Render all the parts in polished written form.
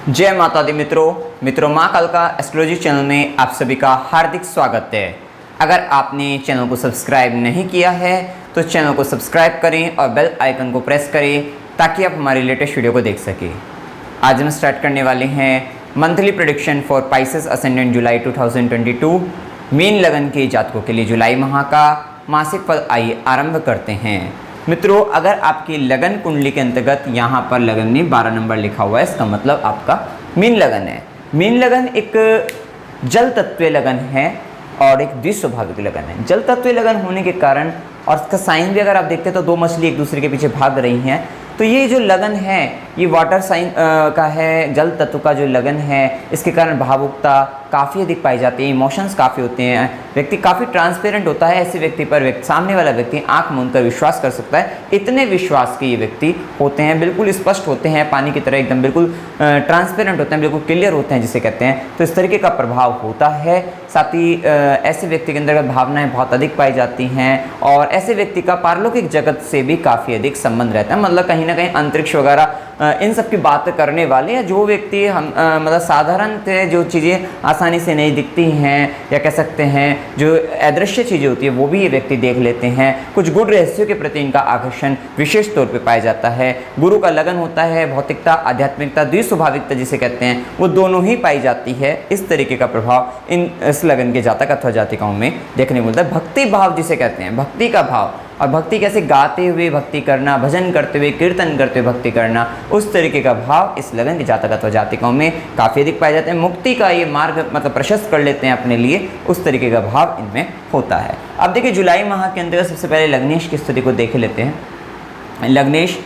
जय माता दी मित्रों माँ कालका एस्ट्रोलॉजी चैनल में आप सभी का हार्दिक स्वागत है। अगर आपने चैनल को सब्सक्राइब नहीं किया है तो चैनल को सब्सक्राइब करें और बेल आइकन को प्रेस करें ताकि आप हमारी लेटेस्ट वीडियो को देख सकें। आज हम स्टार्ट करने वाले हैं monthly prediction for Pisces ascendant July 2022 mean लगन के जातकों के लिए जुलाई माह का मासिक फल आइए आरंभ करते हैं। मित्रों, अगर आपकी लगन कुंडली के अंतर्गत यहाँ पर लगन में 12 नंबर लिखा हुआ है, इसका मतलब आपका मीन लगन है। मीन लगन एक जल तत्व लगन है और एक द्विस्वाभाविक लगन है। जल तत्व लगन होने के कारण और इसका साइन भी अगर आप देखते हैं तो दो मछली एक दूसरे के पीछे भाग रही हैं, तो ये जो लगन है ये वाटर साइन का है, जल तत्व का जो लगन है, इसके कारण भावुकता काफ़ी अधिक पाई जाती है, इमोशंस काफ़ी होते हैं, व्यक्ति काफ़ी ट्रांसपेरेंट होता है। ऐसे व्यक्ति पर सामने वाला व्यक्ति आंख मूंद कर विश्वास कर सकता है। इतने विश्वास के ये व्यक्ति होते हैं, बिल्कुल स्पष्ट होते हैं, पानी की तरह एकदम बिल्कुल ट्रांसपेरेंट होते हैं, बिल्कुल क्लियर होते हैं जिसे कहते हैं। तो इस तरीके का प्रभाव होता है। साथ ही ऐसे व्यक्ति के अंदर भावनाएं बहुत अधिक पाई जाती हैं और ऐसे व्यक्ति का पारलौकिक जगत से भी काफ़ी अधिक संबंध रहता है। मतलब कहीं ना कहीं अंतरिक्ष वगैरह इन सब की बात करने वाले या जो व्यक्ति हम मतलब साधारण जो चीज़ें आसानी से नहीं दिखती हैं या कह सकते हैं जो अदृश्य चीज़ें होती है वो भी ये व्यक्ति देख लेते हैं। कुछ गुण रहस्यों के प्रति इनका आकर्षण विशेष तौर पे पाया जाता है। गुरु का लगन होता है, भौतिकता आध्यात्मिकता द्विस्वाभाविकता जिसे कहते हैं वो दोनों ही पाई जाती है। इस तरीके का प्रभाव इस लगन के जातक अथवा जातिकाओं में देखने को मिलता है। भक्ति भाव जिसे कहते हैं, भक्ति का भाव, और भक्ति कैसे गाते हुए भक्ति करना, भजन करते हुए कीर्तन करते हुए भक्ति करना, उस तरीके का भाव इस लगन के जातक अथवा जातिकाओं में काफ़ी अधिक पाए जाते हैं। मुक्ति का ये मार्ग मतलब प्रशस्त कर लेते हैं अपने लिए, उस तरीके का भाव इनमें होता है। अब देखिए जुलाई माह के अंतर्गत सबसे पहले लग्नेश की स्थिति को देख लेते हैं। लग्नेश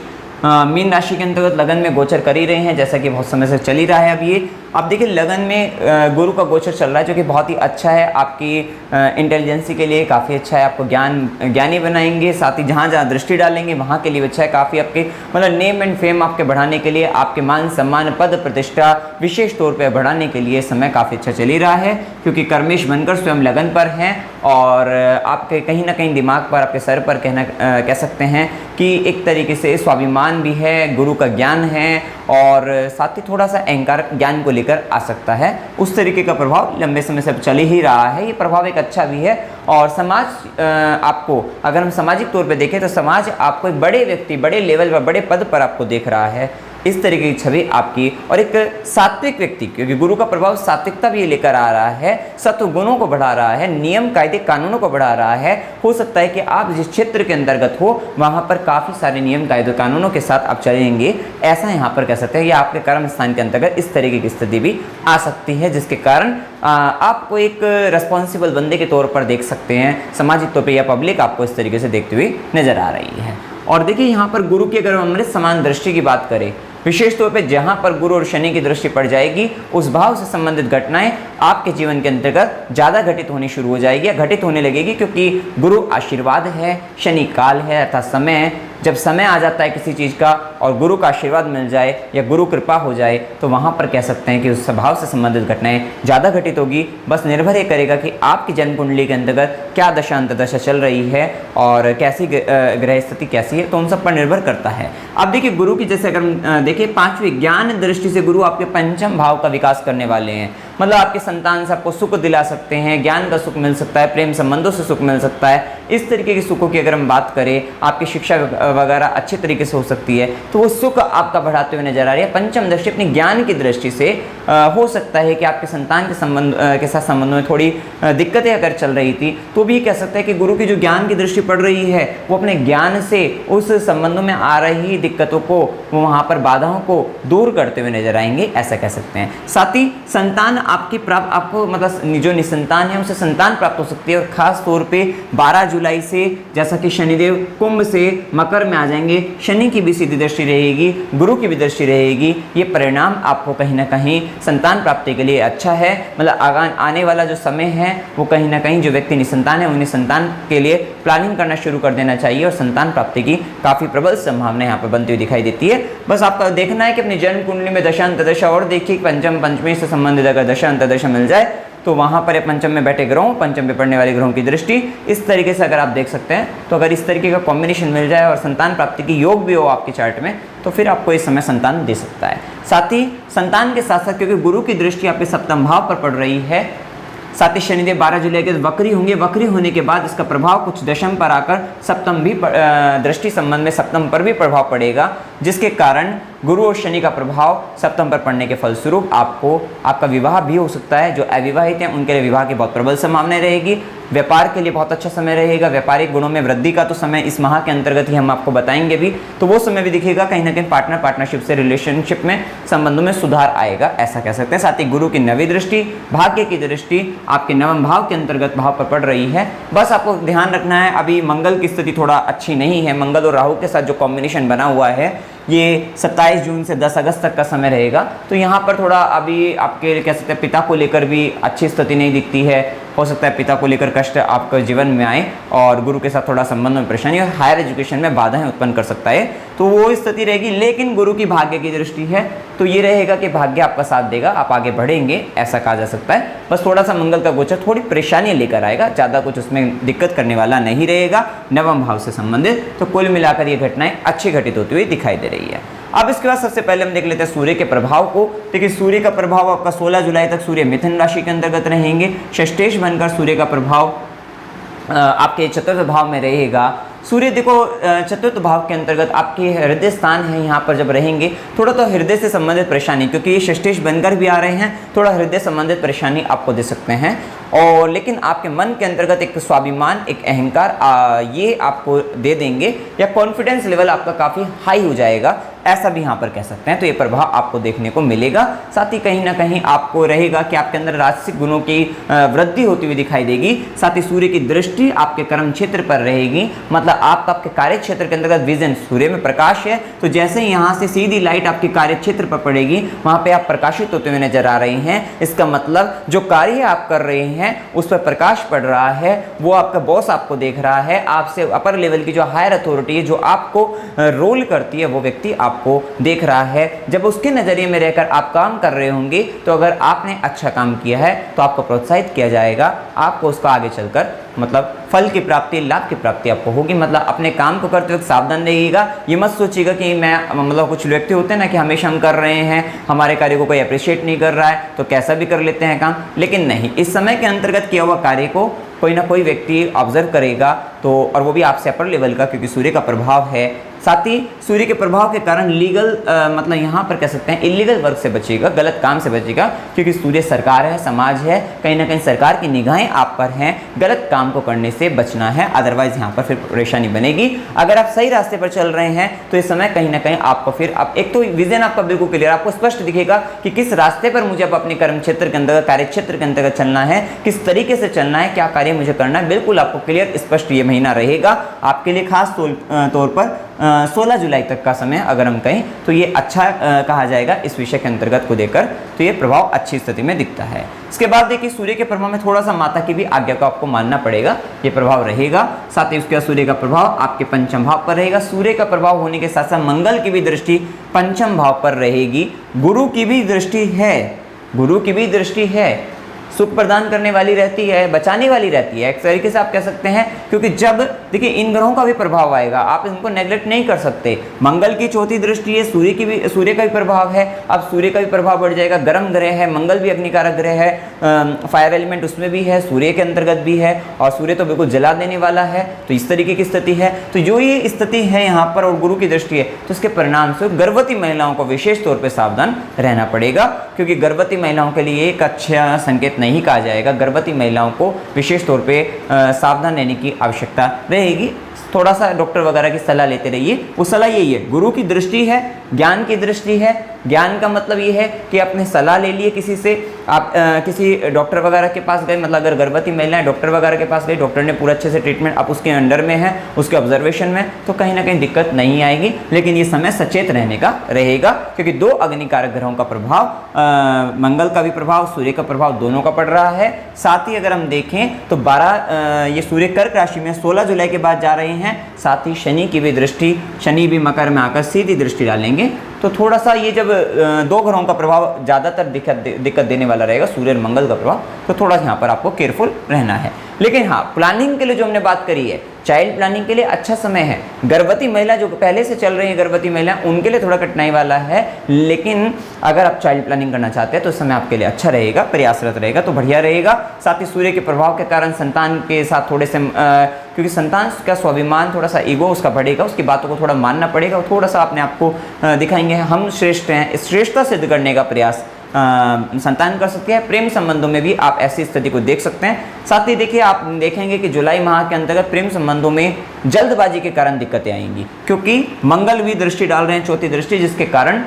मीन राशि के अंतर्गत लगन में गोचर कर ही रहे हैं, जैसा कि बहुत समय से चल ही रहा है। अब ये अब देखिए लगन में गुरु का गोचर चल रहा है जो कि बहुत ही अच्छा है, आपकी इंटेलिजेंसी के लिए काफ़ी अच्छा है, आपको ज्ञानी बनाएंगे। साथ ही जहाँ जहाँ दृष्टि डालेंगे वहाँ के लिए अच्छा है, काफ़ी आपके मतलब नेम एंड फेम आपके बढ़ाने के लिए, आपके मान सम्मान पद प्रतिष्ठा विशेष तौर पर बढ़ाने के लिए समय काफ़ी अच्छा चल ही रहा है, क्योंकि कर्मेश बनकर स्वयं लगन पर हैं और आपके कहीं ना कहीं दिमाग पर, आपके सर पर कह सकते हैं कि एक तरीके से स्वाभिमान भी है, गुरु का ज्ञान है और साथ ही थोड़ा सा अहंकार ज्ञान को लेकर आ सकता है। उस तरीके का प्रभाव लंबे समय से चल ही रहा है। ये प्रभाव एक अच्छा भी है और समाज आपको, अगर हम सामाजिक तौर पे देखें तो समाज आपको एक बड़े व्यक्ति, बड़े लेवल पर, बड़े पद पर आपको देख रहा है। इस तरीके की छवि आपकी, और एक सात्विक व्यक्ति, क्योंकि गुरु का प्रभाव सात्विकता भी लेकर आ रहा है, सत्व गुणों को बढ़ा रहा है, नियम कायदे कानूनों को बढ़ा रहा है। हो सकता है कि आप जिस क्षेत्र के अंतर्गत हो वहाँ पर काफ़ी सारे नियम कायदे कानूनों के साथ आप चलेंगे, ऐसा यहाँ पर कह सकते हैं। या आपके कर्म स्थान के अंतर्गत इस तरीके की स्थिति भी आ सकती है, जिसके कारण आपको एक रिस्पॉन्सिबल बंदे के तौर पर देख सकते हैं। सामाजिक तौर पर या पब्लिक आपको इस तरीके से देखते हुए नजर आ रही है। और देखिए यहाँ पर गुरु की अगर हम समान दृष्टि की बात करें, विशेष तौर पे जहाँ पर गुरु और शनि की दृष्टि पड़ जाएगी, उस भाव से संबंधित घटनाएं आपके जीवन के अंतर्गत ज़्यादा घटित होनी शुरू हो जाएगी या घटित होने लगेगी, क्योंकि गुरु आशीर्वाद है, शनि काल है अर्थात समय है। जब समय आ जाता है किसी चीज़ का और गुरु का आशीर्वाद मिल जाए या गुरु कृपा हो जाए तो वहाँ पर कह सकते हैं कि उस स्वभाव से संबंधित घटनाएं ज़्यादा घटित होगी। बस निर्भर ये करेगा कि आपकी जन्म कुंडली के अंतर्गत क्या दशा अंतदशा चल रही है और कैसी ग्रह स्थिति कैसी है, तो उन सब पर निर्भर करता है। अब देखिए गुरु की जैसे अगर हम देखिए पांचवी ज्ञान दृष्टि से गुरु आपके पंचम भाव का विकास करने वाले हैं। मतलब आपके संतान से आपको सुख दिला सकते हैं, ज्ञान का सुख मिल सकता है, प्रेम संबंधों से सुख मिल सकता है। इस तरीके के सुखों की अगर हम बात करें, आपकी शिक्षा वगैरह अच्छे तरीके से हो सकती है, तो वो सुख आपका बढ़ाते हुए नजर आ रही है। पंचम दृष्टि अपनी ज्ञान की दृष्टि से हो सकता है कि आपके संतान के संबंध के साथ संबंधों में थोड़ी दिक्कतें अगर चल रही थी तो भी कह सकते हैं कि गुरु की जो ज्ञान की दृष्टि पड़ रही है वो अपने ज्ञान से उस संबंधों में आ रही दिक्कतों को, वहाँ पर बाधाओं को दूर करते हुए नजर आएंगे, ऐसा कह सकते हैं। साथ ही संतान आपकी प्राप्त, आपको मतलब जो निसंतान है उनसे संतान प्राप्त हो सकती है। और खास तौर पे 12 जुलाई से जैसा कि शनिदेव कुंभ से मकर में आ जाएंगे, शनि की भी सीधी दृष्टि रहेगी, गुरु की भी दृष्टि रहेगी। ये परिणाम आपको कहीं ना कहीं संतान प्राप्ति के लिए अच्छा है। मतलब आने वाला जो समय है वो कहीं ना कहीं जो व्यक्ति निसंतान है उन्हें संतान के लिए प्लानिंग करना शुरू कर देना चाहिए और संतान प्राप्ति की काफ़ी प्रबल संभावना यहाँ पर बनती हुई दिखाई देती है। बस आपका देखना है कि अपनी जन्म कुंडली में दशा अंतदशा और देखिए पंचमी से संबंधित अगर दशा अंतदशा मिल जाए तो वहाँ पर पंचम में बैठे ग्रहों, पंचम में पढ़ने वाले ग्रहों की दृष्टि, इस तरीके से अगर आप देख सकते हैं, तो अगर इस तरीके का कॉम्बिनेशन मिल जाए और संतान प्राप्ति की योग भी हो आपके चार्ट में, तो फिर आपको इस समय संतान दे सकता है। साथ ही संतान के साथ साथ क्योंकि गुरु की दृष्टि आपके सप्तम भाव पर पड़ रही है, साथ ही शनिदेव 12 जुलाई के वक्री होंगे। वक्री होने के बाद इसका प्रभाव कुछ दशम पर आकर सप्तम भी दृष्टि संबंध में सप्तम पर भी प्रभाव पड़ेगा, जिसके कारण गुरु और शनि का प्रभाव सप्तम पर पड़ने के फलस्वरूप आपका विवाह भी हो सकता है। जो अविवाहित हैं उनके लिए विवाह की बहुत प्रबल संभावना रहेगी। व्यापार के लिए बहुत अच्छा समय रहेगा। व्यापारिक गुणों में वृद्धि का तो समय इस माह के अंतर्गत ही हम आपको बताएंगे भी, तो वो समय भी दिखेगा। कहीं ना कहीं पार्टनरशिप से रिलेशनशिप में संबंधों में सुधार आएगा, ऐसा कह सकते हैं। साथ ही गुरु की नवी दृष्टि, भाग्य की दृष्टि आपके नवम भाव के अंतर्गत भाव पर पड़ रही है। बस आपको ध्यान रखना है, अभी मंगल की स्थिति थोड़ा अच्छी नहीं है। मंगल और राहु के साथ जो कॉम्बिनेशन बना हुआ है, ये 27 जून से 10 अगस्त तक का समय रहेगा। तो यहाँ पर थोड़ा अभी आपके कह सकते हैं पिता को लेकर भी अच्छी स्थिति नहीं दिखती है। हो सकता है पिता को लेकर कष्ट आपके जीवन में आए और गुरु के साथ थोड़ा संबंध में परेशानी और हायर एजुकेशन में बाधाएं उत्पन्न कर सकता है, तो वो स्थिति रहेगी। लेकिन गुरु की भाग्य की दृष्टि है, तो ये रहेगा कि भाग्य आपका साथ देगा, आप आगे बढ़ेंगे, ऐसा कहा जा सकता है। बस थोड़ा सा मंगल का गोचर थोड़ी परेशानी लेकर आएगा, ज़्यादा कुछ उसमें दिक्कत करने वाला नहीं रहेगा नवम भाव से संबंधित। तो कुल मिलाकर ये घटनाएं अच्छी घटित होती हुई दिखाई दे रही है। अब इसके बाद सबसे पहले हम देख लेते हैं सूर्य के प्रभाव को। देखिए सूर्य का प्रभाव आपका 16 जुलाई तक सूर्य मिथुन राशि के अंतर्गत रहेंगे। षष्ठेश बनकर सूर्य का प्रभाव आपके चतुर्थ भाव में रहेगा। सूर्य देखो चतुर्थ भाव के अंतर्गत आपके हृदय स्थान है, यहाँ पर जब रहेंगे थोड़ा तो हृदय से संबंधित परेशानी, क्योंकि ये षष्ठेश बनकर भी आ रहे हैं, थोड़ा हृदय संबंधित परेशानी आपको दे सकते हैं। और लेकिन आपके मन के अंतर्गत एक स्वाभिमान, एक अहंकार ये आपको दे देंगे, या कॉन्फिडेंस लेवल आपका काफ़ी हाई हो जाएगा, ऐसा भी यहाँ पर कह सकते हैं। तो ये प्रभाव आपको देखने को मिलेगा। साथ ही कहीं ना कहीं आपको रहेगा कि आपके अंदर राजसिक गुणों की वृद्धि होती हुई दिखाई देगी। साथ ही सूर्य की दृष्टि आपके कर्म क्षेत्र पर रहेगी, मतलब आपके कार्य क्षेत्र के अंतर्गत विजन, सूर्य में प्रकाश है, तो जैसे ही यहाँ से सीधी लाइट आपके कार्य क्षेत्र पर पड़ेगी, वहाँ पे आप प्रकाशित होते हुए नजर आ रहे हैं। इसका मतलब जो कार्य आप कर रहे हैं उस पर प्रकाश पड़ रहा है, वो आपका बॉस आपको देख रहा है, आपसे अपर लेवल की जो हायर अथॉरिटी है, जो आपको रोल करती है, वो व्यक्ति आपको देख रहा है। जब उसके नज़रिए में रहकर आप काम कर रहे होंगे, तो अगर आपने अच्छा काम किया है तो आपको प्रोत्साहित किया जाएगा, आपको उसका आगे चलकर मतलब फल की प्राप्ति, लाभ की प्राप्ति आपको होगी। मतलब अपने काम को करते वक्त सावधान रहिएगा। ये मत सोचिएगा कि मैं मतलब कुछ व्यक्ति होते हैं ना कि हमेशा हम कर रहे हैं, हमारे कार्य को कोई अप्रिशिएट नहीं कर रहा है तो कैसा भी कर लेते हैं काम, लेकिन नहीं, इस समय के अंतर्गत किया हुआ कार्य को कोई ना कोई व्यक्ति ऑब्जर्व करेगा, तो और वो भी आपसे अपर लेवल का, क्योंकि सूर्य का प्रभाव है। साथ ही सूर्य के प्रभाव के कारण लीगल मतलब यहाँ पर कह सकते हैं इलीगल वर्क से बचेगा, गलत काम से बचेगा, क्योंकि सूर्य सरकार है, समाज है, कहीं ना कहीं सरकार की निगाहें आप पर हैं, गलत काम को करने से बचना है, अदरवाइज यहाँ पर फिर परेशानी बनेगी। अगर आप सही रास्ते पर चल रहे हैं तो इस समय कहीं ना कहीं आपको फिर एक तो विजन आपका बिल्कुल क्लियर, आपको स्पष्ट दिखेगा कि किस रास्ते पर मुझे अब अपने कर्म क्षेत्र के अंतर्गत, कार्य क्षेत्र के अंतर्गत चलना है, किस तरीके से चलना है, क्या कार्य मुझे करना है, बिल्कुल आपको क्लियर स्पष्ट ये महीना रहेगा आपके लिए। खास तौर पर 16 जुलाई तक का समय अगर हम कहें तो ये अच्छा कहा जाएगा इस विषय के अंतर्गत को देकर, तो ये प्रभाव अच्छी स्थिति में दिखता है। इसके बाद देखिए सूर्य के प्रभाव में थोड़ा सा माता की भी आज्ञा को आपको मानना पड़ेगा, ये प्रभाव रहेगा। साथ ही उसके बाद सूर्य का प्रभाव आपके पंचम भाव पर रहेगा। सूर्य का प्रभाव होने के साथ साथ मंगल की भी दृष्टि पंचम भाव पर रहेगी, गुरु की भी दृष्टि है, गुरु की भी दृष्टि है, सुख प्रदान करने वाली रहती है, बचाने वाली रहती है, एक तरीके से आप कह सकते हैं। क्योंकि जब देखिए इन ग्रहों का भी प्रभाव आएगा, आप इनको नेग्लेक्ट नहीं कर सकते। मंगल की चौथी दृष्टि है, सूर्य का भी प्रभाव है, अब सूर्य का भी प्रभाव बढ़ जाएगा। गर्म ग्रह है, मंगल भी अग्निकारक ग्रह है, फायर एलिमेंट उसमें भी है, सूर्य के अंतर्गत भी है, और सूर्य तो बिल्कुल जला देने वाला है, तो इस तरीके की स्थिति है। तो जो ये स्थिति है यहाँ पर और गुरु की दृष्टि है, तो इसके परिणाम से गर्भवती महिलाओं को विशेष तौर पर सावधान रहना पड़ेगा, क्योंकि गर्भवती महिलाओं के लिए एक अच्छा संकेत नहीं कहा जाएगा। गर्भवती महिलाओं को विशेष तौर पे सावधान रहने की आवश्यकता रहेगी। थोड़ा सा डॉक्टर वगैरह की सलाह लेते रहिए। वो सलाह यही है, गुरु की दृष्टि है, ज्ञान की दृष्टि है। ज्ञान का मतलब ये है कि आपने सलाह ले लिए किसी से, आप किसी डॉक्टर वगैरह के पास गए, मतलब अगर गर्भवती महिलाएं डॉक्टर वगैरह के पास गई, डॉक्टर ने पूरा अच्छे से ट्रीटमेंट, आप उसके अंडर में है, उसके ऑब्जर्वेशन में, तो कहीं ना कहीं दिक्कत नहीं आएगी। लेकिन ये समय सचेत रहने का रहेगा, क्योंकि दो अग्निकारक ग्रहों का प्रभाव, मंगल का भी प्रभाव, सूर्य का प्रभाव दोनों का पड़ रहा है। साथ ही अगर हम देखें तो 12 ये सूर्य कर्क राशि में 16 जुलाई के बाद जा रहे रहे हैं, साथ ही शनि की भी दृष्टि, शनि भी मकर में आकर सीधी दृष्टि डालेंगे, तो थोड़ा सा ये जब दो ग्रहों का प्रभाव ज़्यादातर दिक्कत देने वाला रहेगा, सूर्य और मंगल का प्रभाव, तो थोड़ा यहाँ पर आपको केयरफुल रहना है। लेकिन हाँ, प्लानिंग के लिए जो हमने बात करी है, चाइल्ड प्लानिंग के लिए अच्छा समय है। गर्भवती महिला जो पहले से चल रही है, गर्भवती महिला, उनके लिए थोड़ा कठिनाई वाला है, लेकिन अगर आप चाइल्ड प्लानिंग करना चाहते हैं तो समय आपके लिए अच्छा रहेगा, प्रयासरत रहेगा तो बढ़िया रहेगा। साथ ही सूर्य के प्रभाव के कारण संतान के साथ थोड़े से क्योंकि संतान का स्वाभिमान, थोड़ा सा ईगो उसका बढ़ेगा, उसकी बातों को थोड़ा मानना पड़ेगा, थोड़ा सा अपने आप को दिखाएंगे हम श्रेष्ठ हैं, श्रेष्ठता सिद्ध करने का प्रयास संतान कर सकते हैं। प्रेम संबंधों में भी आप ऐसी स्थिति को देख सकते हैं। साथ ही देखिए, आप देखेंगे कि जुलाई माह के अंतर्गत प्रेम संबंधों में जल्दबाजी के कारण दिक्कतें आएंगी, क्योंकि मंगल भी दृष्टि डाल रहे हैं, चौथी दृष्टि, जिसके कारण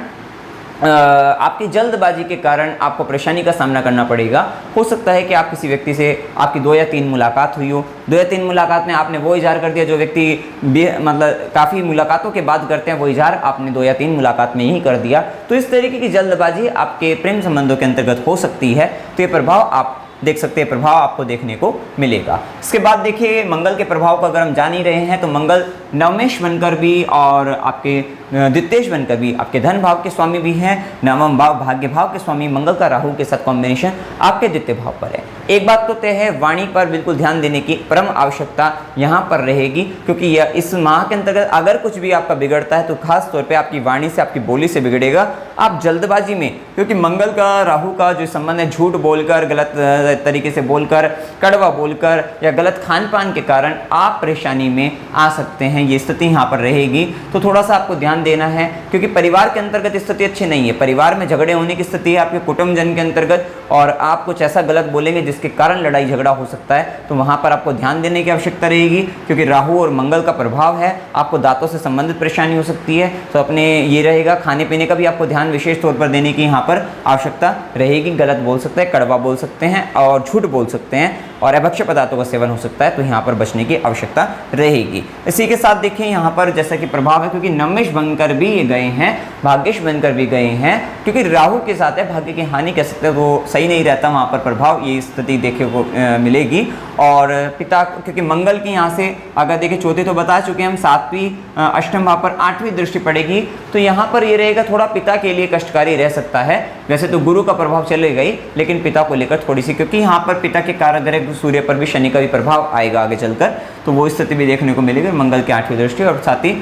आपकी जल्दबाजी के कारण आपको परेशानी का सामना करना पड़ेगा। हो सकता है कि आप किसी व्यक्ति से आपकी 2 या 3 मुलाकात हुई हो, 2 या 3 मुलाकात में आपने वो इजहार कर दिया जो व्यक्ति मतलब काफ़ी मुलाकातों के बाद करते हैं, वो इजहार आपने 2 या 3 मुलाकात में ही कर दिया। तो इस तरीके की जल्दबाजी आपके प्रेम संबंधों के अंतर्गत हो सकती है, तो ये प्रभाव आप देख सकते हैं, प्रभाव आपको देखने को मिलेगा। इसके बाद देखिए, मंगल के प्रभाव को अगर हम जान ही रहे हैं, तो मंगल नवमेश बनकर भी और आपके द्वितीयेश बनकर भी आपके धन भाव के स्वामी भी हैं। नवम भाव भाग्य भाव के स्वामी मंगल का राहु के साथ कॉम्बिनेशन आपके द्वितीय भाव पर है। एक बात तो तय है, वाणी पर बिल्कुल ध्यान देने की परम आवश्यकता यहाँ पर रहेगी, क्योंकि यह इस माह के अंतर्गत अगर कुछ भी आपका बिगड़ता है तो खास तौर पे आपकी वाणी से, आपकी बोली से बिगड़ेगा। आप जल्दबाजी में, क्योंकि मंगल का राहु का जो संबंध है, झूठ बोलकर, गलत तरीके से बोलकर, कड़वा बोलकर या गलत खान पान के कारण आप परेशानी में आ सकते हैं, ये स्थिति यहाँ पर रहेगी। तो थोड़ा सा आपको ध्यान देना है, क्योंकि परिवार के अंतर्गत स्थिति अच्छी नहीं है, परिवार में झगड़े होने की स्थिति है आपके कुटुंबजन के अंतर्गत, और आप कुछ ऐसा गलत बोलेंगे जिसके कारण लड़ाई झगड़ा हो सकता है, तो वहाँ पर आपको ध्यान देने की आवश्यकता रहेगी, क्योंकि राहु और मंगल का प्रभाव है, आपको दांतों से संबंधित परेशानी हो सकती है। तो अपने ये रहेगा, खाने पीने का भी आपको ध्यान विशेष तौर पर देने की यहाँ पर आवश्यकता रहेगी। गलत बोल सकते हैं, कड़वा बोल सकते हैं और झूठ बोल सकते हैं, और अभक्ष्य पदार्थों का सेवन हो सकता है, तो यहाँ पर बचने की आवश्यकता रहेगी। इसी के साथ देखिए, यहाँ पर जैसा कि प्रभाव है, क्योंकि नवमेश बनकर भी ये गए हैं, भाग्येश बनकर भी गए हैं, क्योंकि राहु के साथ है, भाग्य की हानि कह सकते हैं, वो सही नहीं रहता, वहाँ पर प्रभाव ये स्थिति देखने को मिलेगी। और पिता, क्योंकि मंगल की यहाँ से अगर देखिए, चौथी तो बता चुके हैं हम, 7वीं अष्टम भाव पर 8वीं दृष्टि पड़ेगी, तो यहाँ पर ये रहेगा, थोड़ा पिता के लिए कष्टकारी रह सकता है। वैसे तो गुरु का प्रभाव चलेगा ही, लेकिन पिता को लेकर थोड़ी सी, क्योंकि यहाँ पर पिता के कारक सूर्य पर भी शनि का भी प्रभाव आएगा आगे चलकर, तो वो स्थिति भी देखने को मिलेगी। मंगल की 8वीं दृष्टि और साथ ही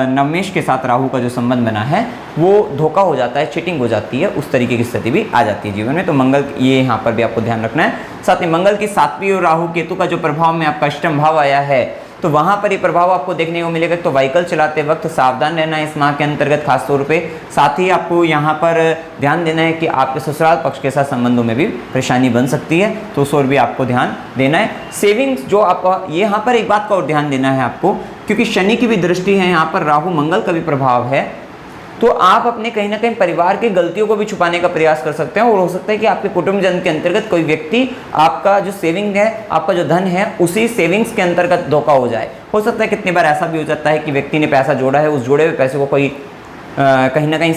नवमेश के साथ राहु का जो संबंध बना है, वो धोखा हो जाता है, चीटिंग हो जाती है, उस तरीके की स्थिति भी आ जाती है जीवन में। तो मंगल, ये यहाँ पर भी आपको ध्यान रखना है। साथ ही मंगल की 7वीं और राहु केतु का जो प्रभाव में आपका अष्टम भाव आया है, तो वहाँ पर ये प्रभाव आपको देखने को मिलेगा। तो व्हीकल चलाते वक्त सावधान रहना है इस माह के अंतर्गत खास तौर पे। साथ ही आपको यहाँ पर ध्यान देना है कि आपके ससुराल पक्ष के साथ संबंधों में भी परेशानी बन सकती है, तो उस ओर भी आपको ध्यान देना है। सेविंग्स जो आपका, ये यहाँ पर एक बात का और ध्यान देना है आपको, क्योंकि शनि की भी दृष्टि है यहाँ पर, राहु मंगल का भी प्रभाव है, तो आप अपने कहीं ना कहीं परिवार की गलतियों को भी छुपाने का प्रयास कर सकते हैं, और हो सकता है कि आपके कुटुंबजन के अंतर्गत कोई व्यक्ति आपका जो सेविंग है, आपका जो धन है, उसी सेविंग्स के अंतर्गत धोखा हो जाए। हो सकता है कितनी बार ऐसा भी हो जाता है कि व्यक्ति ने पैसा जोड़ा है, उस जोड़े हुए पैसे को कोई कहीं ना कहीं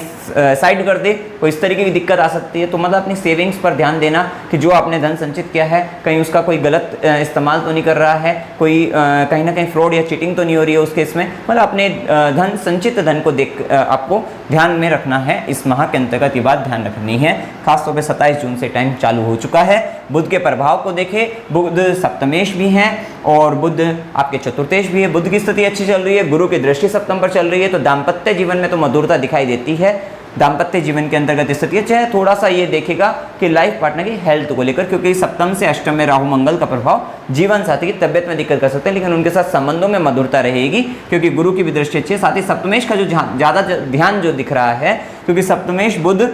साइड कर दे, कोई इस तरीके की दिक्कत आ सकती है। तो मतलब अपनी सेविंग्स पर ध्यान देना कि जो आपने धन संचित किया है, कहीं उसका कोई गलत इस्तेमाल तो नहीं कर रहा है, कोई कहीं ना कहीं फ्रॉड या चीटिंग तो नहीं हो रही है उस केस में। मतलब अपने धन संचित धन को देख आपको ध्यान में रखना है, इस माह के अंतर्गत ये बात ध्यान रखनी है। खासतौर पर 27 जून से टाइम चालू हो चुका है। बुध के प्रभाव को देखें, बुध सप्तमेश भी हैं और बुध आपके चतुर्थेश भी है। बुध की स्थिति अच्छी चल रही है, गुरु की दृष्टि सप्तम पर चल रही है, तो दाम्पत्य जीवन में तो मधुरता दिखाई देती है। दाम्पत्य जीवन के अंतर्गत स्थिति अच्छा है। थोड़ा सा ये देखेगा कि लाइफ पार्टनर की हेल्थ को लेकर, क्योंकि सप्तम से अष्टम में राहु मंगल का प्रभाव जीवन साथी की तबियत में दिक्कत कर सकते हैं, लेकिन उनके साथ संबंधों में मधुरता रहेगी, क्योंकि गुरु की भी दृष्टि अच्छी है। साथ ही सप्तमेश का जो ज़्यादा ध्यान जो दिख रहा है, क्योंकि सप्तमेश बुध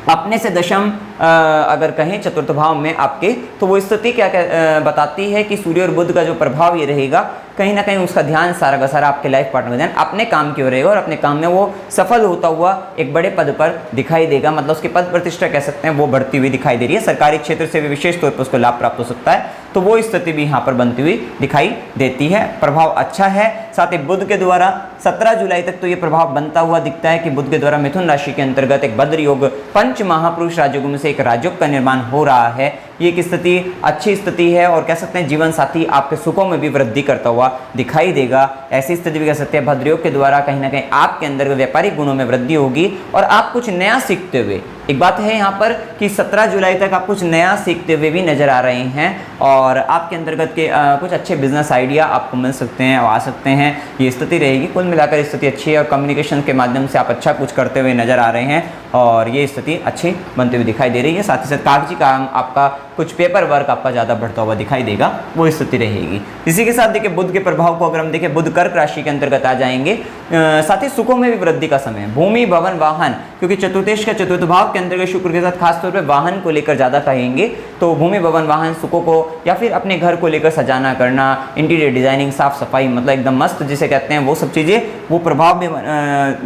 अपने से दशम अगर कहें चतुर्थ भाव में आपके, तो वो स्थिति क्या बताती है कि सूर्य और बुध का जो प्रभाव ये रहेगा, कहीं ना कहीं उसका ध्यान सारा का सारा आपके लाइफ पार्टनर का ध्यान अपने काम की ओर रहेगा, और अपने काम में वो सफल होता हुआ एक बड़े पद पर दिखाई देगा। मतलब उसकी पद प्रतिष्ठा कह सकते हैं वो बढ़ती हुई दिखाई दे रही है। सरकारी क्षेत्र से भी विशेष तौर पर उसको लाभ प्राप्त हो सकता है, तो वो स्थिति भी यहाँ पर बनती हुई दिखाई देती है। प्रभाव अच्छा है। साथ ही बुध के द्वारा 17 जुलाई तक तो ये प्रभाव बनता हुआ दिखता है कि बुध के द्वारा मिथुन राशि के अंतर्गत एक भद्र योग पंच महापुरुष राजयोगों में से से एक राजयोग का निर्माण हो रहा है। ये एक स्थिति अच्छी स्थिति है और कह सकते हैं जीवन साथी आपके सुखों में भी वृद्धि करता हुआ दिखाई देगा। ऐसी स्थिति भी कह सकते हैं भद्रयोग के द्वारा कहीं ना कहीं आपके अंदर व्यापारिक गुणों में वृद्धि होगी और आप कुछ नया सीखते हुए, एक बात है यहाँ पर कि 17 जुलाई तक आप कुछ नया सीखते हुए भी नजर आ रहे हैं और आपके अंतर्गत के कुछ अच्छे बिजनेस आइडिया आपको मिल सकते हैं और आ सकते हैं, ये स्थिति रहेगी। कुल मिलाकर स्थिति अच्छी है और कम्युनिकेशन के माध्यम से आप अच्छा कुछ करते हुए नजर आ रहे हैं और ये स्थिति अच्छी बनती हुई दिखाई दे रही है। साथ ही साथ कागजी काम आपका, कुछ पेपर वर्क आपका ज़्यादा बढ़ता हुआ दिखाई देगा, वो स्थिति रहेगी। इसी के साथ देखिए बुध के प्रभाव को अगर हम देखें, बुध कर्क राशि के अंतर्गत आ जाएंगे। साथ ही सुखों में भी वृद्धि का समय, भूमि भवन वाहन, क्योंकि चतुर्थेश का चतुर्थ भाव के अंतर्गत शुक्र के साथ खासतौर पर वाहन को लेकर ज़्यादा कहेंगे, तो भूमि भवन वाहन सुखों को या फिर अपने घर को लेकर सजाना करना, इंटीरियर डिजाइनिंग, साफ सफाई, मतलब एकदम मस्त जिसे कहते हैं, वो सब चीज़ें, वो प्रभाव भी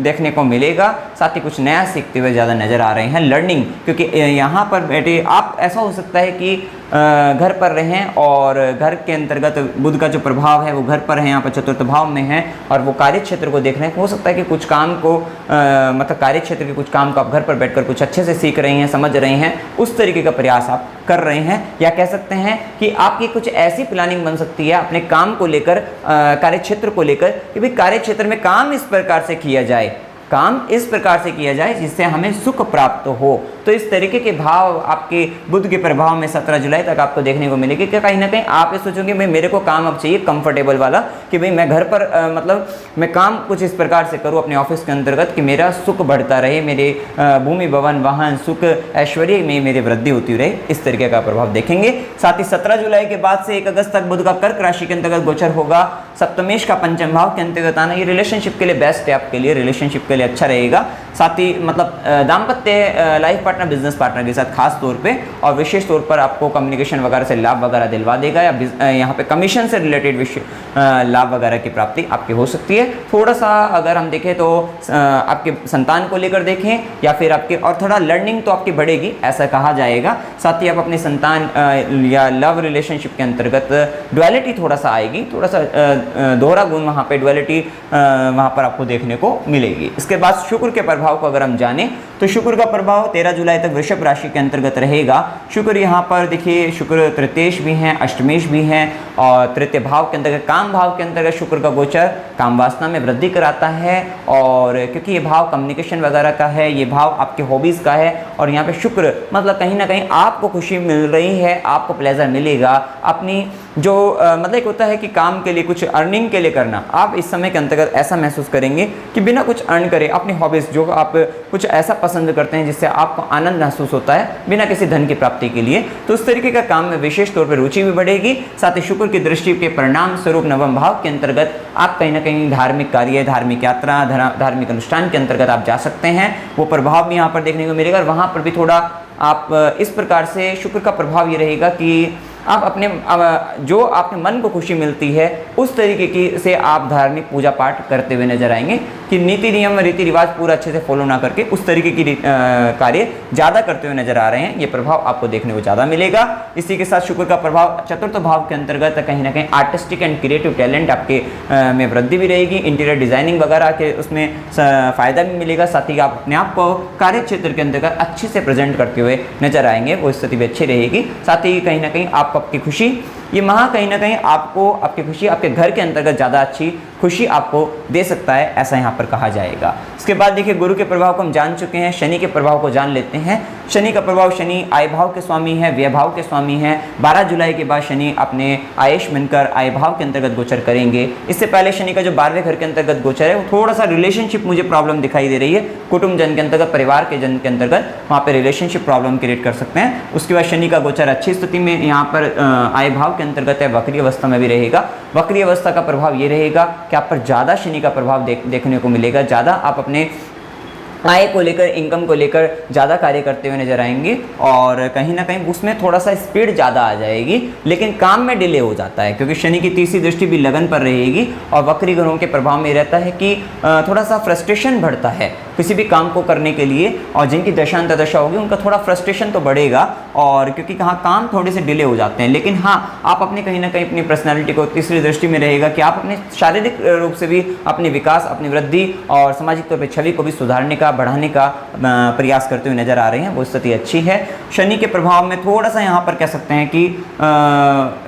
देखने को मिलेगा। साथ ही कुछ नया सीखते हुए ज़्यादा नजर आ रहे हैं। लर्निंग, क्योंकि यहाँ पर बैठे आप, ऐसा हो सकता है कि घर पर रहें और घर के अंतर्गत बुध का जो प्रभाव है वो घर पर है, यहाँ पर चतुर्थ भाव में है और वो कार्य क्षेत्र को देख रहे हैं। हो सकता है कि कुछ काम को मतलब कार्य क्षेत्र के कुछ काम को आप घर पर बैठकर कुछ अच्छे से सीख रहे हैं, समझ रहे हैं, उस तरीके का प्रयास आप कर रहे हैं। या कह सकते हैं कि आपकी कुछ ऐसी प्लानिंग बन सकती है अपने काम को लेकर, कार्य क्षेत्र को लेकर, कि भाई कार्य क्षेत्र में काम इस प्रकार से किया जाए, काम इस प्रकार से किया जाए जिससे हमें सुख प्राप्त हो। तो इस तरीके के भाव आपके बुध के प्रभाव में 17 जुलाई तक आपको देखने को मिलेगी कि कहीं ना कहीं आप ये सोचोगे भाई मेरे को काम अब चाहिए कंफर्टेबल वाला, कि भाई मैं घर पर मतलब मैं काम कुछ इस प्रकार से करूं अपने ऑफिस के अंतर्गत कि मेरा सुख बढ़ता रहे, मेरे भूमि भवन वाहन सुख ऐश्वर्य में मेरी वृद्धि होती रहे, इस तरीके का प्रभाव देखेंगे। साथ ही 17 जुलाई के बाद से 1 अगस्त तक बुध का कर्क राशि के अंतर्गत गोचर होगा। सप्तमेश का पंचम भाव के अंतर्गत आना, ये रिलेशनशिप के लिए बेस्ट है, आपके लिए रिलेशनशिप के लिए अच्छा रहेगा। साथ ही मतलब दाम्पत्य लाइफ पार्टनर, बिजनेस पार्टनर के साथ खास तौर पे और विशेष तौर पर आपको कम्युनिकेशन वगैरह से लाभ वगैरह दिलवा देगा, या यहाँ पे कमीशन से रिलेटेड लाभ वगैरह की प्राप्ति आपकी हो सकती है। थोड़ा सा अगर हम देखें तो आपके संतान को लेकर देखें या फिर आपके, और थोड़ा लर्निंग तो आपकी बढ़ेगी ऐसा कहा जाएगा। साथ ही आप अपने संतान या लव रिलेशनशिप के अंतर्गत डुअलिटी थोड़ा सा आएगी, थोड़ा सा दोहरा गुण वहाँ पे डुअलिटी वहाँ पर आपको देखने को मिलेगी। इसके बाद शुक्र के प्रभाव को अगर हम जाने तो शुक्र का प्रभाव 13 जुलाई तक वृषभ राशि के अंतर्गत रहेगा। शुक्र यहाँ पर देखिए, शुक्र तृतीयेश भी हैं, अष्टमेश भी हैं और तृतीय भाव के अंतर्गत, काम भाव के अंतर्गत शुक्र का गोचर काम वासना में वृद्धि कराता है। और क्योंकि ये भाव कम्युनिकेशन वगैरह का है, ये भाव आपके हॉबीज़ का है और यहाँ पे शुक्र मतलब कहीं ना कहीं आपको खुशी मिल रही है, आपको प्लेजर मिलेगा। अपनी जो मतलब एक होता है कि काम के लिए कुछ अर्निंग के लिए करना, आप इस समय के अंतर्गत ऐसा महसूस करेंगे कि बिना कुछ अर्न करे अपनी हॉबीज़, जो आप कुछ ऐसा पसंद करते हैं जिससे आपको आनंद महसूस होता है बिना किसी धन की प्राप्ति के लिए, तो उस तरीके का काम में विशेष तौर पर रुचि भी बढ़ेगी। साथ ही शुक्र की दृष्टि के परिणाम स्वरूप नवम भाव के अंतर्गत आप कहीं ना कहीं धार्मिक कार्य, धार्मिक यात्रा, धार्मिक अनुष्ठान के अंतर्गत आप जा सकते हैं, वो प्रभाव भी यहाँ पर देखने को मिलेगा। और वहाँ पर भी थोड़ा आप इस प्रकार से शुक्र का प्रभाव ये रहेगा कि आप अपने जो आपके मन को खुशी मिलती है उस तरीके की से आप धार्मिक पूजा पाठ करते हुए नजर आएंगे, कि नीति नियम रीति रिवाज पूरा अच्छे से फॉलो ना करके उस तरीके की कार्य ज़्यादा करते हुए नजर आ रहे हैं, ये प्रभाव आपको देखने को ज़्यादा मिलेगा। इसी के साथ शुक्र का प्रभाव चतुर्थ भाव के अंतर्गत कहीं ना कहीं आर्टिस्टिक एंड क्रिएटिव टैलेंट आपके में वृद्धि भी रहेगी, इंटीरियर डिजाइनिंग वगैरह के उसमें फ़ायदा भी मिलेगा। साथ ही आप अपने आप को कार्य क्षेत्र के अंतर्गत अच्छे से प्रेजेंट करते हुए नजर आएंगे, वो स्थिति भी अच्छी रहेगी। साथ ही कहीं ना कहीं आपको आपकी खुशी, ये माह कहीं ना कहीं आपको आपकी खुशी आपके घर के अंतर्गत ज़्यादा अच्छी खुशी आपको दे सकता है, ऐसा यहाँ पर कहा जाएगा। इसके बाद देखिए गुरु के प्रभाव को हम जान चुके हैं, शनि के प्रभाव को जान लेते हैं। शनि का प्रभाव, शनि आय भाव के स्वामी है, व्यय भाव के स्वामी है। 12 जुलाई के बाद शनि अपने आयेश बनकर आय भाव के अंतर्गत गोचर करेंगे। इससे पहले शनि का जो 12वें घर के अंतर्गत गोचर है वो थोड़ा सा रिलेशनशिप मुझे प्रॉब्लम दिखाई दे रही है, कुटुंब जन के अंतर्गत, परिवार के जन के अंतर्गत वहाँ पर रिलेशनशिप प्रॉब्लम क्रिएट कर सकते हैं। उसके बाद शनि का गोचर अच्छी स्थिति में यहाँ पर आय भाव के अंतर्गत है, वक्री अवस्था में भी रहेगा। वक्री अवस्था का प्रभाव ये रहेगा कि आप पर ज़्यादा शनि का प्रभाव देखने को मिलेगा, ज़्यादा आप अपने आय को लेकर, इनकम को लेकर ज़्यादा कार्य करते हुए नजर आएंगे और कहीं ना कहीं उसमें थोड़ा सा स्पीड ज़्यादा आ जाएगी, लेकिन काम में डिले हो जाता है क्योंकि शनि की तीसरी दृष्टि भी लगन पर रहेगी और वक्री ग्रहों के प्रभाव में रहता है कि थोड़ा सा फ्रस्ट्रेशन बढ़ता है किसी भी काम को करने के लिए, और जिनकी दशा होगी उनका थोड़ा फ्रस्ट्रेशन तो बढ़ेगा और क्योंकि कहाँ काम थोड़े से डिले हो जाते हैं। लेकिन हाँ, आप अपने कहीं ना कहीं अपनी पर्सनैलिटी को, तीसरी दृष्टि में रहेगा कि आप अपने शारीरिक रूप से भी अपने विकास, अपनी वृद्धि और सामाजिक तौर पर छवि को भी सुधारने का लाभ बढ़ाने का प्रयास करते हुए नजर आ रहे हैं, वो स्थिति अच्छी है। शनि के प्रभाव में थोड़ा सा यहाँ पर कह सकते हैं कि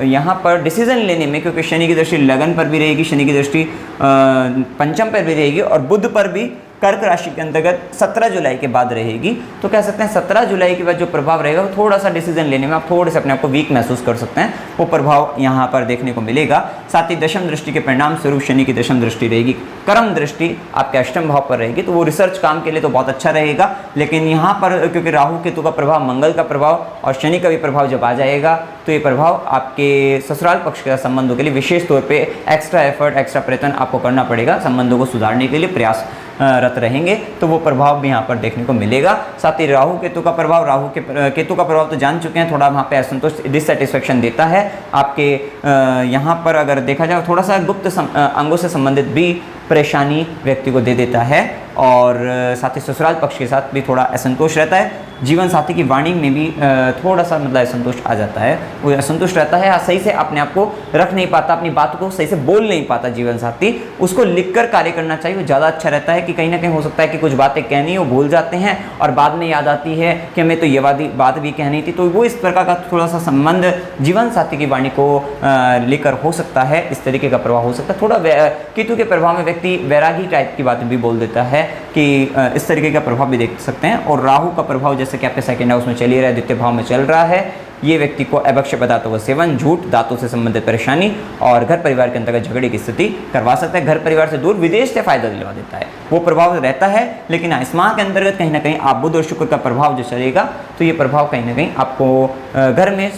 यहाँ पर डिसीजन लेने में, क्योंकि शनि की दृष्टि लगन पर भी रहेगी, शनि की दृष्टि पंचम पर भी रहेगी और बुध पर भी कर्क राशि के अंतर्गत 17 जुलाई के बाद रहेगी, तो कह सकते हैं 17 जुलाई के बाद जो प्रभाव रहेगा वो थोड़ा सा डिसीजन लेने में आप थोड़े से अपने आप को वीक महसूस कर सकते हैं, वो प्रभाव यहाँ पर देखने को मिलेगा। साथ ही दशम दृष्टि के परिणाम स्वरूप शनि की दशम दृष्टि रहेगी, कर्म दृष्टि आपके अष्टम भाव पर रहेगी, तो वो रिसर्च काम के लिए तो बहुत अच्छा रहेगा। लेकिन यहाँ पर क्योंकि राहु केतु का प्रभाव, मंगल का प्रभाव और शनि का भी प्रभाव जब आ जाएगा, तो ये प्रभाव आपके ससुराल पक्ष के संबंधों के लिए विशेष तौर पे एक्स्ट्रा एफर्ट, एक्स्ट्रा प्रयत्न आपको करना पड़ेगा, संबंधों को सुधारने के लिए प्रयास रत रहेंगे, तो वो प्रभाव भी यहाँ पर देखने को मिलेगा। साथ ही राहु केतु का प्रभाव, केतु का प्रभाव तो जान चुके हैं, थोड़ा वहाँ पे असंतोष, डिससेटिस्फेक्शन देता है आपके। यहाँ पर अगर देखा जाए थोड़ा सा गुप्त अंगों से संबंधित भी परेशानी व्यक्ति को दे देता है और साथ ही ससुराल पक्ष के साथ भी थोड़ा असंतोष रहता है। जीवन साथी की वाणी में भी थोड़ा सा मतलब असंतोष आ जाता है, वो असंतुष्ट रहता है, सही से अपने आप को रख नहीं पाता, अपनी बात को सही से बोल नहीं पाता जीवन साथी। उसको लिखकर कार्य करना चाहिए, वो ज़्यादा अच्छा रहता है कि कहीं ना कहीं हो सकता है कि कुछ बातें कहनी वो भूल जाते हैं और बाद में याद आती है कि हमें तो ये बात भी कहनी थी, तो वो इस प्रकार का थोड़ा सा संबंध जीवन साथी की वाणी को लेकर हो सकता है, इस तरीके का प्रभाव हो सकता है। थोड़ा केतु के प्रभाव में व्यक्ति वैरागी टाइप की बातें भी बोल देता है कि इस तरीके का प्रभाव भी देख सकते हैं। और राहु का प्रभाव जैसे कि आपके सेकंड हाउस में चल ही रहा है, द्वितीय भाव में चल रहा है, ये व्यक्ति को अभक्ष्य पदार्थों का सेवन, झूठ, दांतों से संबंधित परेशानी और घर परिवार के अंतर्गत झगड़े की स्थिति करवा सकता है। घर परिवार से दूर, विदेश से फायदा दिलवा देता है, वो प्रभाव रहता है। लेकिन इस माह के अंतर्गत कहीं ना कहीं आप बुध और शुक्र का प्रभाव जो चलेगा, तो ये प्रभाव कहीं ना कहीं आपको घर में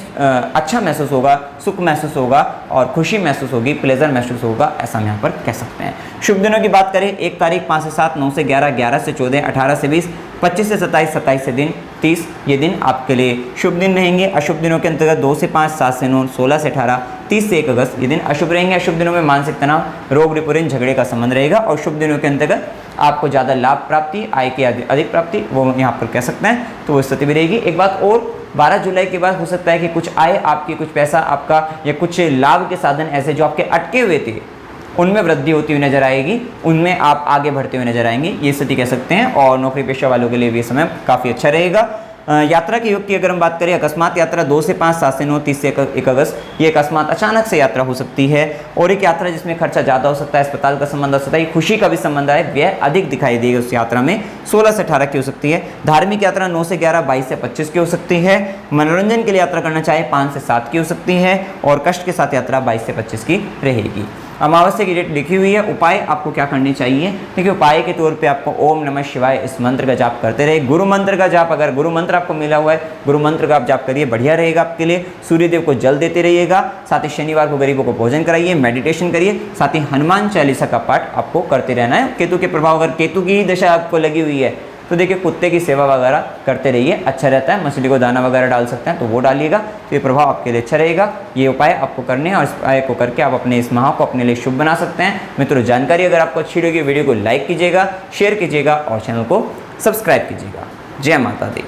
अच्छा महसूस होगा, सुख महसूस होगा और खुशी महसूस होगी, प्लेजर महसूस होगा, ऐसा हम यहाँ पर कह सकते हैं। शुभ दिनों की बात करें, 1 तारीख 5 से 7, 9 से 11, 11 से 14, 18 से 20, 25 से 27, 27 से दिन 30, ये दिन आपके लिए शुभ दिन रहेंगे। अशुभ दिनों के अंतर्गत 2 से 5, 7 से 9, 16 से 18, 30 से 1 अगस्त, ये दिन अशुभ रहेंगे। अशुभ दिनों में मानसिक तनाव, रोग रिपुरिन, झगड़े का संबंध रहेगा। और शुभ दिनों के अंतर्गत आपको ज़्यादा लाभ प्राप्ति, आय की अधिक प्राप्ति, वो यहाँ पर कह सकते हैं, तो वो स्थिति भी रहेगी। एक बात और, 12 जुलाई के बाद हो सकता है कि कुछ आय आपकी, कुछ पैसा आपका या कुछ लाभ के साधन ऐसे जो आपके अटके हुए थे, उनमें वृद्धि होती हुई नजर आएगी, उनमें आप आगे बढ़ते हुए नजर आएंगे, ये स्थिति कह सकते हैं। और नौकरी पेशा वालों के लिए भी समय काफ़ी अच्छा रहेगा। यात्रा के योग की अगर हम बात करें, अकस्मात यात्रा 2 से 5, 7 से 9, 30 से 1 अगस्त, ये अकस्मात अचानक से यात्रा हो सकती है। और एक यात्रा जिसमें खर्चा ज़्यादा हो सकता है, अस्पताल का संबंध हो सकता है, खुशी का भी संबंध है, व्यय अधिक दिखाई देगा उस यात्रा में। 16 से 18 की हो सकती है। धार्मिक यात्रा 9 से 11, 22 से 25 की हो सकती है। मनोरंजन के लिए यात्रा करना चाहे 5 से 7 की हो सकती है। और कष्ट के साथ यात्रा 22 से 25 की रहेगी। अमावस्या की डेट लिखी हुई है। उपाय आपको क्या करने चाहिए? देखिए, उपाय के तौर पे आपको ओम नमः शिवाय इस मंत्र का जाप करते रहे। गुरु मंत्र का जाप, अगर गुरु मंत्र आपको मिला हुआ है, गुरु मंत्र का आप जाप करिए, बढ़िया रहेगा आपके लिए। सूर्यदेव को जल देते रहिएगा। साथ ही शनिवार को गरीबों को भोजन कराइए, मेडिटेशन करिए। साथ ही हनुमान चालीसा का पाठ आपको करते रहना है। केतु के प्रभाव, अगर केतु की ही दशा आपको लगी हुई है तो देखिए कुत्ते की सेवा वगैरह करते रहिए, अच्छा रहता है। मछली को दाना वगैरह डाल सकते हैं तो वो डालिएगा, तो ये प्रभाव आपके लिए अच्छा रहेगा। ये उपाय आपको करने हैं और इस उपाय को करके आप अपने इस माह को अपने लिए शुभ बना सकते हैं। मित्रों, जानकारी अगर आपको अच्छी लगी, वीडियो को लाइक कीजिएगा, शेयर कीजिएगा और चैनल को सब्सक्राइब कीजिएगा। जय माता दी।